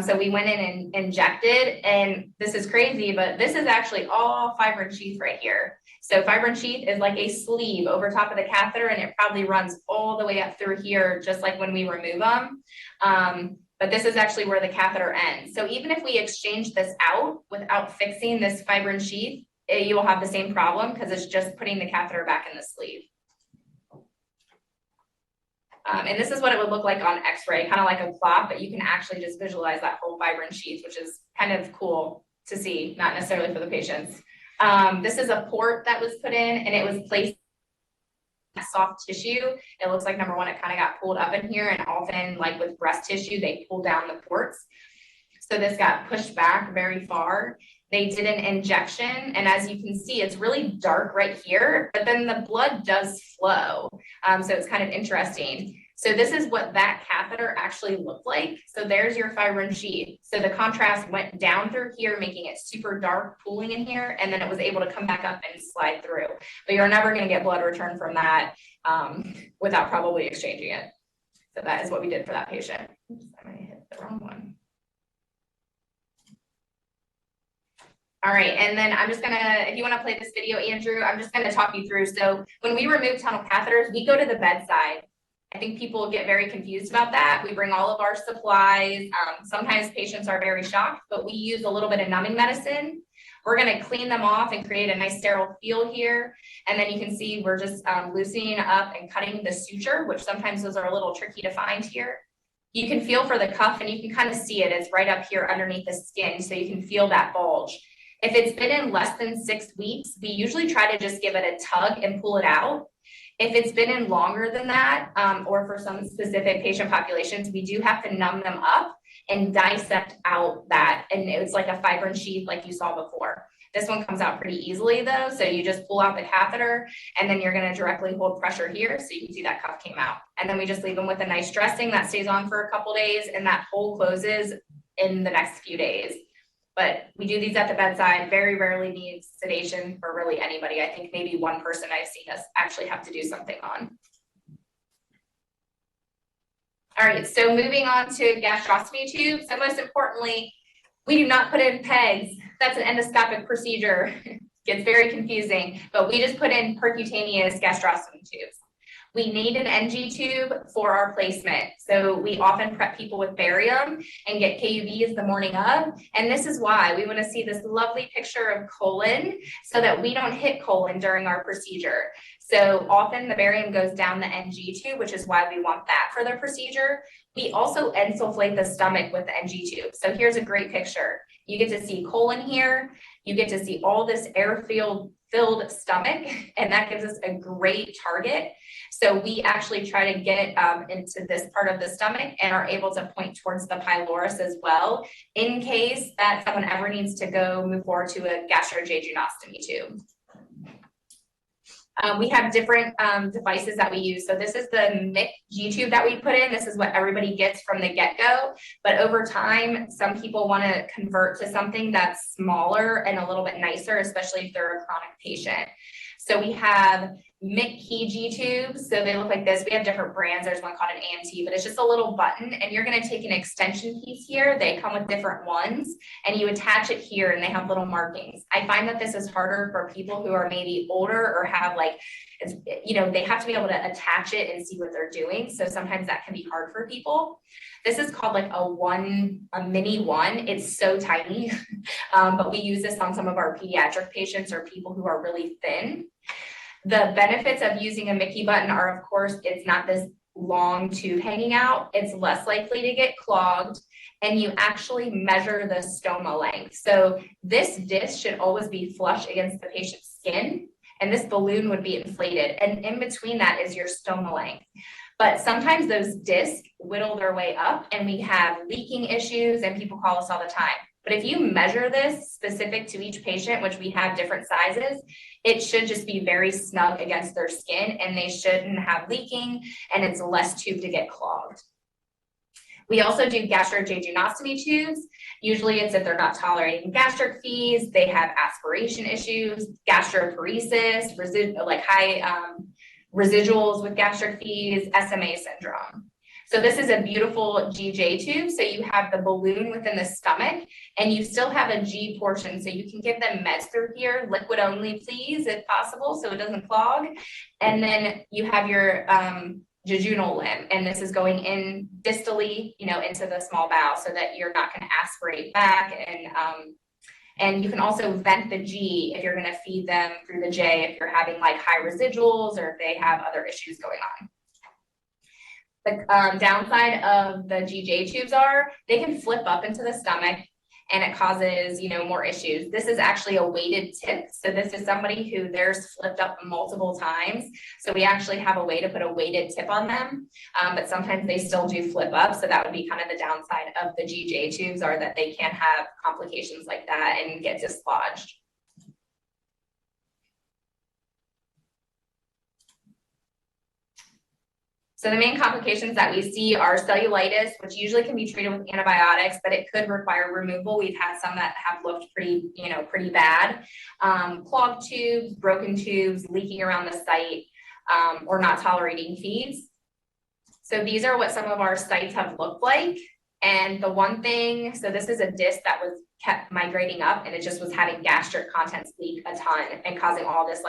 So we went in and injected, and this is crazy, but this is actually all fibrin sheath right here. So fibrin sheath is like a sleeve over top of the catheter, and it probably runs all the way up through here, just like when we remove them. But this is actually where the catheter ends. So even if we exchange this out without fixing this fibrin sheath, you will have the same problem because it's just putting the catheter back in the sleeve. And this is what it would look like on x-ray, kind of like a plot, but you can actually just visualize that whole fibrin sheath, which is kind of cool to see, not necessarily for the patients. This is a port that was put in and it was placed in soft tissue. It looks like, number one, it kind of got pulled up in here, and often like with breast tissue, they pull down the ports. So this got pushed back very far. They did an injection, and as you can see, it's really dark right here, but then the blood does flow. So it's kind of interesting. So this is what that catheter actually looked like. So there's your fibrin sheath. So the contrast went down through here, making it super dark, pooling in here, and then it was able to come back up and slide through. But you're never going to get blood return from that without probably exchanging it. So that is what we did for that patient. Oops, I might have hit the wrong one. All right, and then I'm just gonna, if you wanna play this video, Andrew, I'm just gonna talk you through. So when we remove tunnel catheters, we go to the bedside. I think people get very confused about that. We bring all of our supplies. Sometimes patients are very shocked, but we use a little bit of numbing medicine. We're gonna clean them off and create a nice sterile feel here. And then you can see we're just loosening up and cutting the suture, which sometimes those are a little tricky to find here. You can feel for the cuff and you can kind of see it. It's right up here underneath the skin, so you can feel that bulge. If it's been in less than 6 weeks, we usually try to just give it a tug and pull it out. If it's been in longer than that, or for some specific patient populations, we do have to numb them up and dissect out that. And it's like a fibrin sheath like you saw before. This one comes out pretty easily though. So you just pull out the catheter and then you're going to directly hold pressure here. So you can see that cuff came out. And then we just leave them with a nice dressing that stays on for a couple days, and that hole closes in the next few days. But we do these at the bedside, very rarely need sedation for really anybody. I think maybe one person I've seen us actually have to do something on. All right, so moving on to gastrostomy tubes. So most importantly, we do not put in pegs. That's an endoscopic procedure. Gets very confusing, but we just put in percutaneous gastrostomy tubes. We need an NG tube for our placement. So we often prep people with barium and get KUVs the morning of. And this is why we want to see this lovely picture of colon so that we don't hit colon during our procedure. So often the barium goes down the NG tube, which is why we want that for the procedure. We also insufflate the stomach with the NG tube. So here's a great picture. You get to see colon here. You get to see all this air-filled stomach, and that gives us a great target. So we actually try to get into this part of the stomach and are able to point towards the pylorus as well, in case that someone ever needs to move forward to a gastrojejunostomy tube. We have different devices that we use. So this is the MIC G tube that we put in. This is what everybody gets from the get-go. But over time, some people want to convert to something that's smaller and a little bit nicer, especially if they're a chronic patient. So we have MIC key G tubes. So they look like this. We have different brands. There's one called an AMT, but it's just a little button, and you're going to take an extension piece here. They come with different ones, and you attach it here, and they have little markings. I find that this is harder for people who are maybe older or have they have to be able to attach it and see what they're doing. So sometimes that can be hard for people. This is called like a mini one. It's so tiny, but we use this on some of our pediatric patients or people who are really thin. The benefits of using a Mickey button are, of course, it's not this long tube hanging out. It's less likely to get clogged, and you actually measure the stoma length. So this disc should always be flush against the patient's skin, and this balloon would be inflated. And in between that is your stoma length. But sometimes those discs whittle their way up, and we have leaking issues, and people call us all the time. But if you measure this specific to each patient, which we have different sizes, it should just be very snug against their skin, and they shouldn't have leaking, and it's less tube to get clogged. We also do gastrojejunostomy tubes. Usually it's if they're not tolerating gastric feeds, they have aspiration issues, gastroparesis, high residuals with gastric feeds, SMA syndrome. So this is a beautiful GJ tube. So you have the balloon within the stomach, and you still have a G portion. So you can give them meds through here, liquid only, please, if possible, so it doesn't clog. And then you have your jejunal limb, and this is going in distally, into the small bowel, so that you're not going to aspirate back. And you can also vent the G if you're going to feed them through the J if you're having like high residuals or if they have other issues going on. The downside of the GJ tubes are they can flip up into the stomach, and it causes, more issues. This is actually a weighted tip. So this is somebody who theirs flipped up multiple times. So we actually have a way to put a weighted tip on them, but sometimes they still do flip up. So that would be kind of the downside of the GJ tubes, are that they can have complications like that and get dislodged. So the main complications that we see are cellulitis, which usually can be treated with antibiotics, but it could require removal. We've had some that have looked pretty bad. Clogged tubes, broken tubes, leaking around the site, or not tolerating feeds. So these are what some of our sites have looked like. And the one thing, so this is a disc that was kept migrating up, and it just was having gastric contents leak a ton and causing all this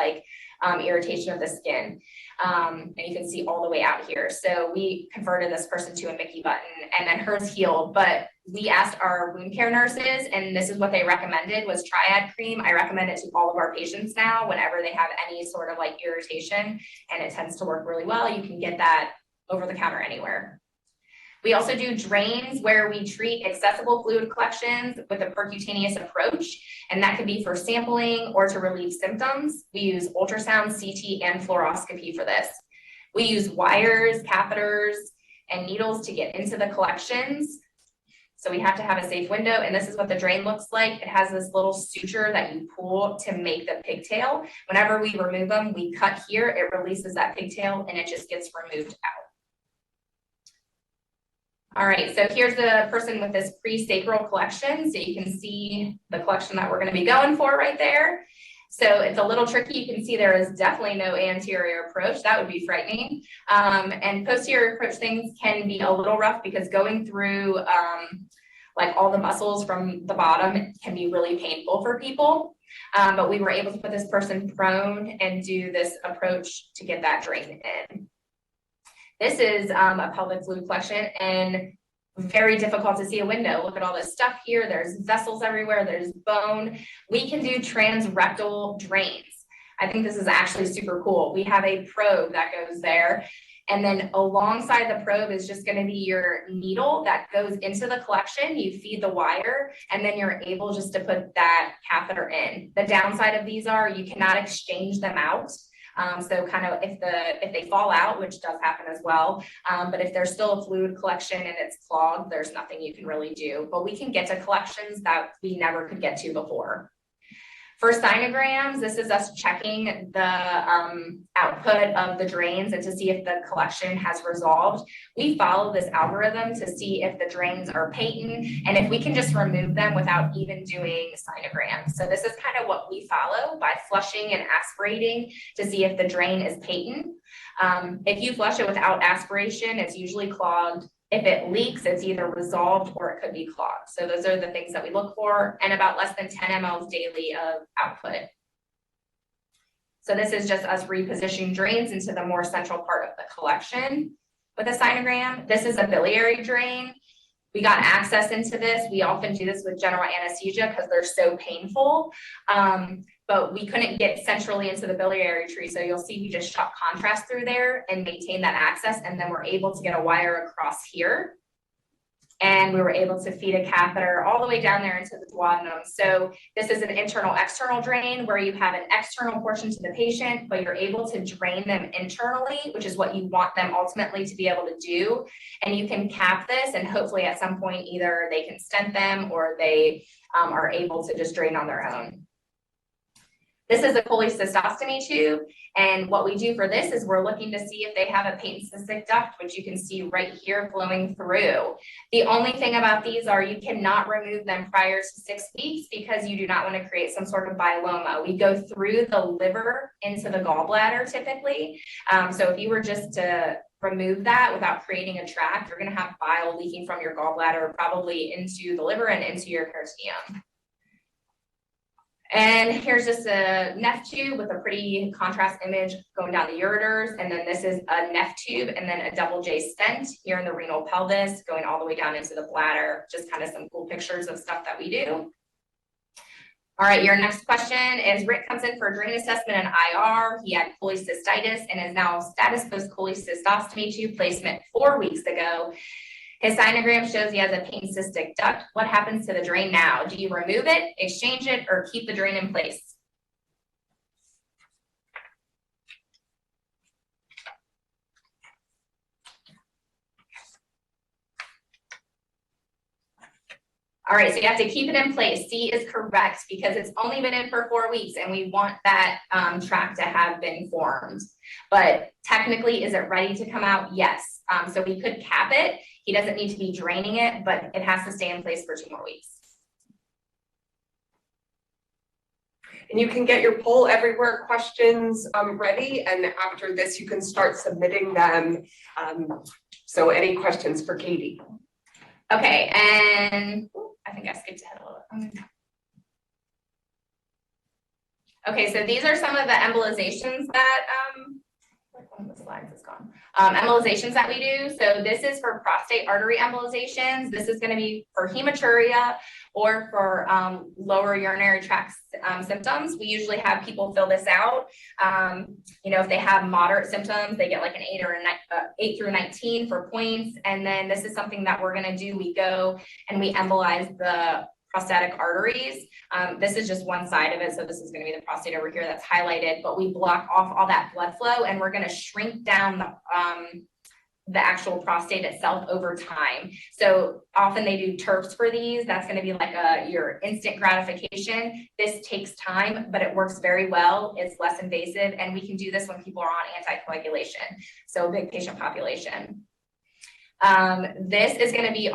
irritation of the skin. And you can see all the way out here. So we converted this person to a Mickey button, and then hers healed. But we asked our wound care nurses, and this is what they recommended, was Triad cream. I recommend it to all of our patients now whenever they have any sort of irritation, and it tends to work really well. You can get that over the counter anywhere. We also do drains where we treat accessible fluid collections with a percutaneous approach, and that could be for sampling or to relieve symptoms. We use ultrasound, CT, and fluoroscopy for this. We use wires, catheters, and needles to get into the collections. So we have to have a safe window, and this is what the drain looks like. It has this little suture that you pull to make the pigtail. Whenever we remove them, we cut here, it releases that pigtail, and it just gets removed out. All right, so here's the person with this pre-sacral collection. So you can see the collection that we're gonna be going for right there. So it's a little tricky. You can see there is definitely no anterior approach. That would be frightening. And posterior approach things can be a little rough because going through like all the muscles from the bottom can be really painful for people. But we were able to put this person prone and do this approach to get that drain in. This is a pelvic fluid collection, and very difficult to see a window. Look at all this stuff here. There's vessels everywhere. There's bone. We can do transrectal drains. I think this is actually super cool. We have a probe that goes there. And then alongside the probe is just going to be your needle that goes into the collection. You feed the wire, and then you're able just to put that catheter in. The downside of these are you cannot exchange them out. So kind of if they fall out, which does happen as well, but if there's still a fluid collection and it's clogged, there's nothing you can really do. But we can get to collections that we never could get to before. For sinograms, this is us checking the output of the drains and to see if the collection has resolved. We follow this algorithm to see if the drains are patent and if we can just remove them without even doing sinograms. So this is kind of what we follow by flushing and aspirating to see if the drain is patent. If you flush it without aspiration, it's usually clogged. If it leaks, it's either resolved or it could be clogged. So those are the things that we look for, and about less than 10 mLs daily of output. So this is just us repositioning drains into the more central part of the collection with a sinogram. This is a biliary drain. We got access into this. We often do this with general anesthesia because they're so painful. But we couldn't get centrally into the biliary tree. So you'll see we just shot contrast through there and maintain that access. And then we're able to get a wire across here. And we were able to feed a catheter all the way down there into the duodenum. So this is an internal-external drain where you have an external portion to the patient, but you're able to drain them internally, which is what you want them ultimately to be able to do. And you can cap this, and hopefully at some point either they can stent them or they are able to just drain on their own. This is a cholecystostomy tube, and what we do for this is we're looking to see if they have a patent cystic duct, which you can see right here flowing through. The only thing about these are you cannot remove them prior to 6 weeks because you do not want to create some sort of biloma. We go through the liver into the gallbladder typically. So if you were just to remove that without creating a tract, you're going to have bile leaking from your gallbladder probably into the liver and into your peritoneum. And here's just a neph tube with a pretty contrast image going down the ureters. And then this is a neph tube and then a double J stent here in the renal pelvis going all the way down into the bladder. Just kind of some cool pictures of stuff that we do. All right, your next question is Rick comes in for a drain assessment in IR. He had cholecystitis and is now status post cholecystostomy tube placement 4 weeks ago. His sinogram shows he has a patent cystic duct. What happens to the drain now? Do you remove it, exchange it, or keep the drain in place? All right, so you have to keep it in place. C is correct because it's only been in for 4 weeks and we want that tract to have been formed. But technically, is it ready to come out? Yes. So we could cap it. He doesn't need to be draining it, but it has to stay in place for 2 more weeks. And you can get your poll everywhere questions ready. And after this, you can start submitting them. So any questions for Katie? Okay, and I think I skipped ahead a little bit. Okay, so these are some of the embolizations that, one of the slides is gone. Embolizations that we do. So this is for prostate artery embolizations. This is going to be for hematuria or for lower urinary tract symptoms. We usually have people fill this out. You know, if they have moderate symptoms, they get like an 8 or an 8 through 19 for points. And then this is something that we're going to do. We go and we embolize the prostatic arteries. This is just one side of it. So this is going to be the prostate over here that's highlighted, but we block off all that blood flow and we're going to shrink down the actual prostate itself over time. So often they do TURPs for these. That's going to be like your instant gratification. This takes time, but it works very well. It's less invasive, and we can do this when people are on anticoagulation. So a big patient population. This is going to be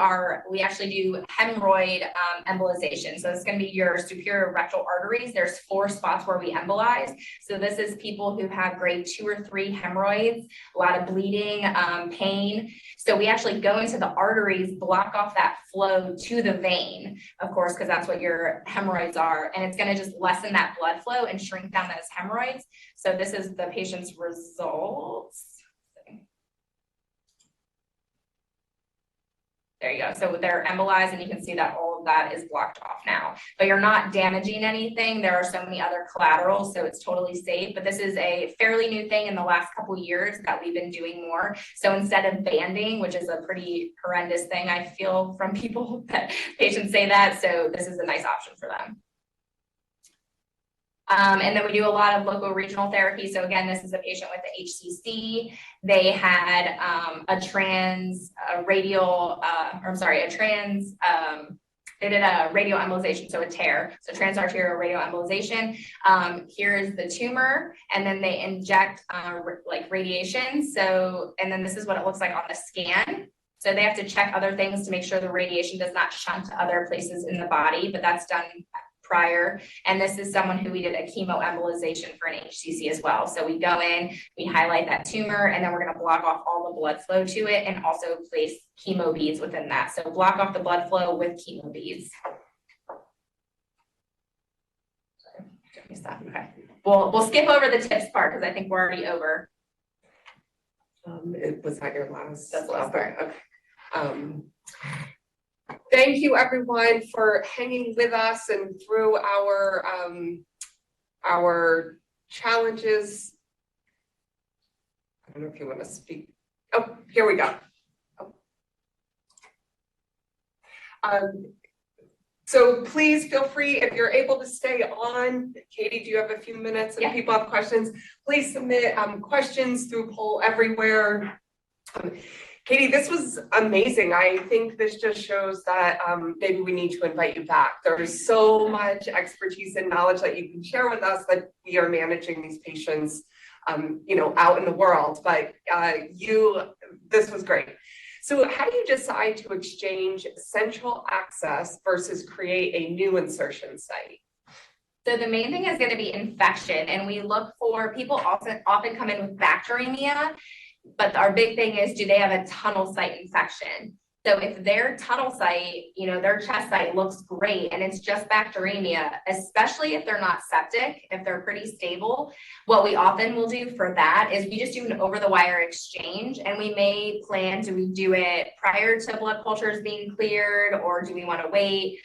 we actually do hemorrhoid embolization. So it's going to be your superior rectal arteries. There's 4 spots where we embolize. So this is people who have grade 2 or 3 hemorrhoids, a lot of bleeding, pain. So we actually go into the arteries, block off that flow to the vein, of course, because that's what your hemorrhoids are. And it's going to just lessen that blood flow and shrink down those hemorrhoids. So this is the patient's results. There you go. So they're embolized, and you can see that all of that is blocked off now, but you're not damaging anything. There are so many other collaterals, so it's totally safe. But this is a fairly new thing in the last couple of years that we've been doing more. So instead of banding, which is a pretty horrendous thing, I feel from people that patients say that. So this is a nice option for them. And then we do a lot of local regional therapy. So again, this is a patient with the HCC. They had they did a radial embolization, so a tear, so transarterial radial embolization. Here's the tumor, and then they inject like radiation. So, and then this is what it looks like on the scan. So they have to check other things to make sure the radiation does not shunt to other places in the body, but that's done prior. And this is someone who we did a chemo embolization for an HCC as well. So we go in, we highlight that tumor, and then we're going to block off all the blood flow to it and also place chemo beads within that. So block off the blood flow with chemo beads. Okay. We'll skip over the tips part because I think we're already over. Was that your last? That's the last part. Okay. Thank you everyone for hanging with us and through our challenges. I don't know if you want to speak. Oh, here we go. So please feel free, if you're able to stay on. Katie, do you have a few minutes? If people have questions, please submit questions through Poll Everywhere. Katie, this was amazing. I think this just shows that maybe we need to invite you back. There's so much expertise and knowledge that you can share with us that we are managing these patients, out in the world. But this was great. So how do you decide to exchange central access versus create a new insertion site? So the main thing is going to be infection, and we look for people often come in with bacteremia. But our big thing is, do they have a tunnel site infection? So if their tunnel site, their chest site looks great and it's just bacteremia, especially if they're not septic, if they're pretty stable, what we often will do for that is we just do an over-the-wire exchange, and we may plan, do we do it prior to blood cultures being cleared, or do we want to wait?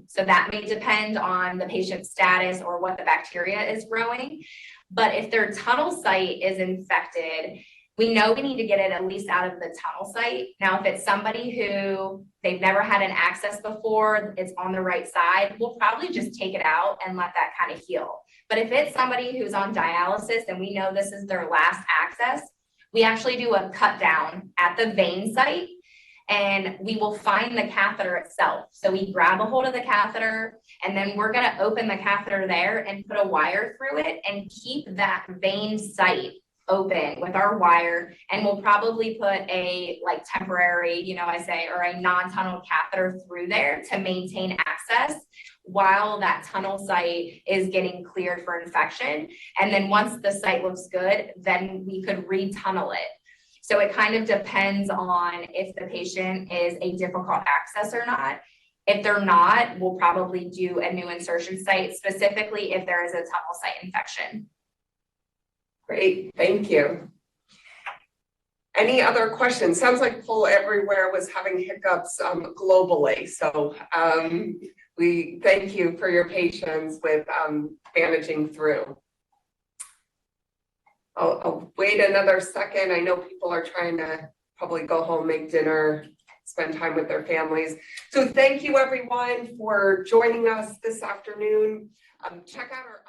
So that may depend on the patient's status or what the bacteria is growing. But if their tunnel site is infected, we know we need to get it at least out of the tunnel site. Now, if it's somebody who they've never had an access before, it's on the right side, we'll probably just take it out and let that kind of heal. But if it's somebody who's on dialysis and we know this is their last access, we actually do a cut down at the vein site, and we will find the catheter itself. So we grab a hold of the catheter, and then we're going to open the catheter there and put a wire through it and keep that vein site open with our wire. And we'll probably put a temporary, or a non-tunnel catheter through there to maintain access while that tunnel site is getting cleared for infection. And then once the site looks good, then we could re-tunnel it. So it kind of depends on if the patient is a difficult access or not. If they're not, we'll probably do a new insertion site, specifically if there is a tunnel site infection. Great, thank you. Any other questions? Sounds like Poll Everywhere was having hiccups globally. So we thank you for your patience with managing through. I'll wait another second. I know people are trying to probably go home, make dinner, spend time with their families. So thank you everyone for joining us this afternoon. Check out our